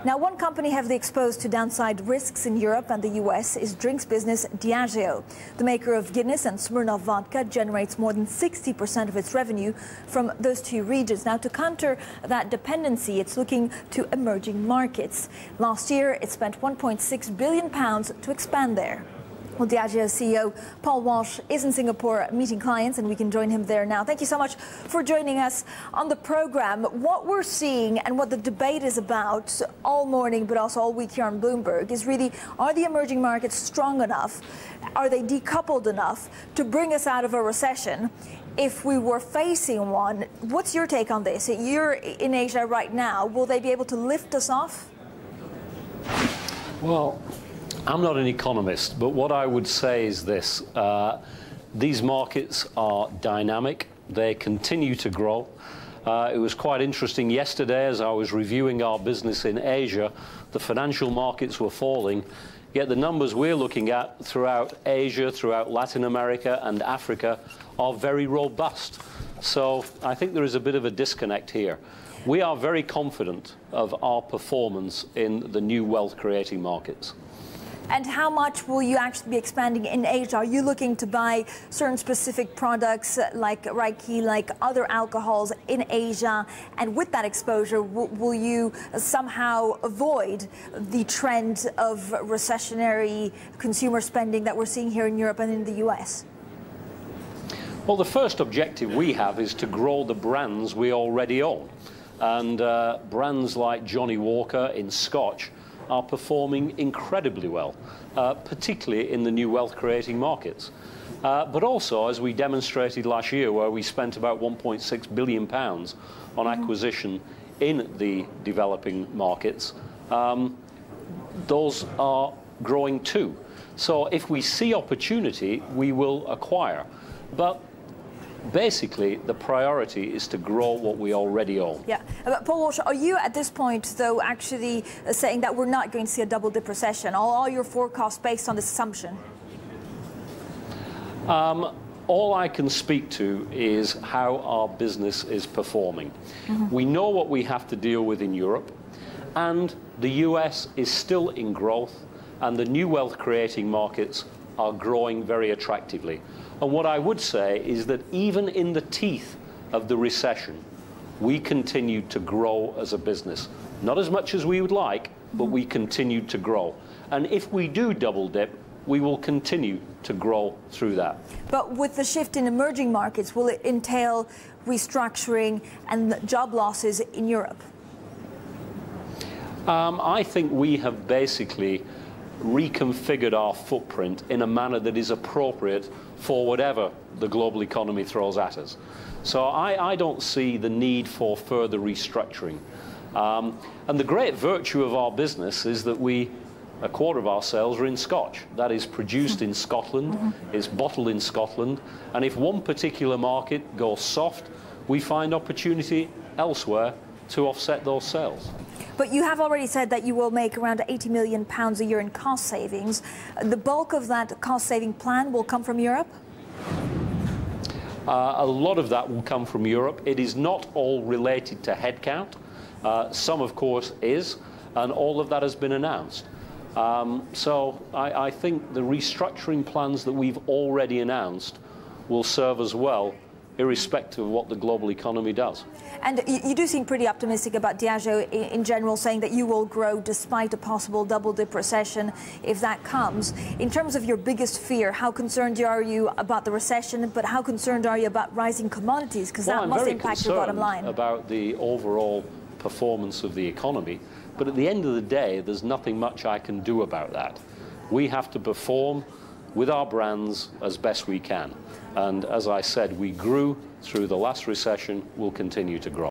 Now, one company heavily exposed to downside risks in Europe and the US is drinks business Diageo. The maker of Guinness and Smirnoff vodka generates more than 60% of its revenue from those two regions. Now, to counter that dependency, it's looking to emerging markets. Last year, it spent £1.6 billion to expand there. Well, Diageo CEO Paul Walsh is in Singapore meeting clients, and we can join him there now. Thank you so much for joining us on the program. What we're seeing and what the debate is about all morning, but also all week here on Bloomberg, is really, are the emerging markets strong enough? Are they decoupled enough to bring us out of a recession? If we were facing one, what's your take on this? You're in Asia right now. Will they be able to lift us off? Well, I'm not an economist, but what I would say is this. These markets are dynamic. They continue to grow. It was quite interesting yesterday as I was reviewing our business in Asia. The financial markets were falling, yet the numbers we're looking at throughout Asia, throughout Latin America and Africa are very robust. So I think there is a bit of a disconnect here. We are very confident of our performance in the new wealth-creating markets. And how much will you actually be expanding in Asia? Are you looking to buy certain specific products like Reiki, like other alcohols in Asia? And with that exposure, will you somehow avoid the trend of recessionary consumer spending that we're seeing here in Europe and in the US? Well, the first objective we have is to grow the brands we already own. And brands like Johnnie Walker in Scotch are performing incredibly well, particularly in the new wealth-creating markets. But also, as we demonstrated last year, where we spent about £1.6 billion on acquisition in the developing markets, those are growing too. So if we see opportunity, we will acquire. But basically, the priority is to grow what we already own. Yeah. Paul Walsh, are you at this point, though, actually saying that we're not going to see a double-dip recession? All your forecasts based on this assumption? All I can speak to is how our business is performing. We know what we have to deal with in Europe, and the US is still in growth, and the new wealth-creating markets are growing very attractively. And what I would say is that even in the teeth of the recession, we continue to grow as a business. Not as much as we would like, but we continue to grow. And if we do double dip, we will continue to grow through that. But with the shift in emerging markets, will it entail restructuring and job losses in Europe? I think we have basically reconfigured our footprint in a manner that is appropriate for whatever the global economy throws at us. So I don't see the need for further restructuring. And the great virtue of our business is that a quarter of our sales are in Scotch. That is produced in Scotland, is bottled in Scotland, and if one particular market goes soft, we find opportunity elsewhere to offset those sales. But you have already said that you will make around £80 million a year in cost savings. The bulk of that cost-saving plan will come from Europe? A lot of that will come from Europe. It is not all related to headcount. Some, of course, is, and all of that has been announced. So I think the restructuring plans that we've already announced will serve us well, irrespective of what the global economy does. And you do seem pretty optimistic about Diageo in general, saying that you will grow despite a possible double-dip recession if that comes. In terms of your biggest fear, how concerned are you about the recession, but how concerned are you about rising commodities? Because that must impact your bottom line. About the overall performance of the economy, but at the end of the day, there's nothing much I can do about that. We have to perform with our brands as best we can. And as I said, we grew through the last recession, we'll continue to grow.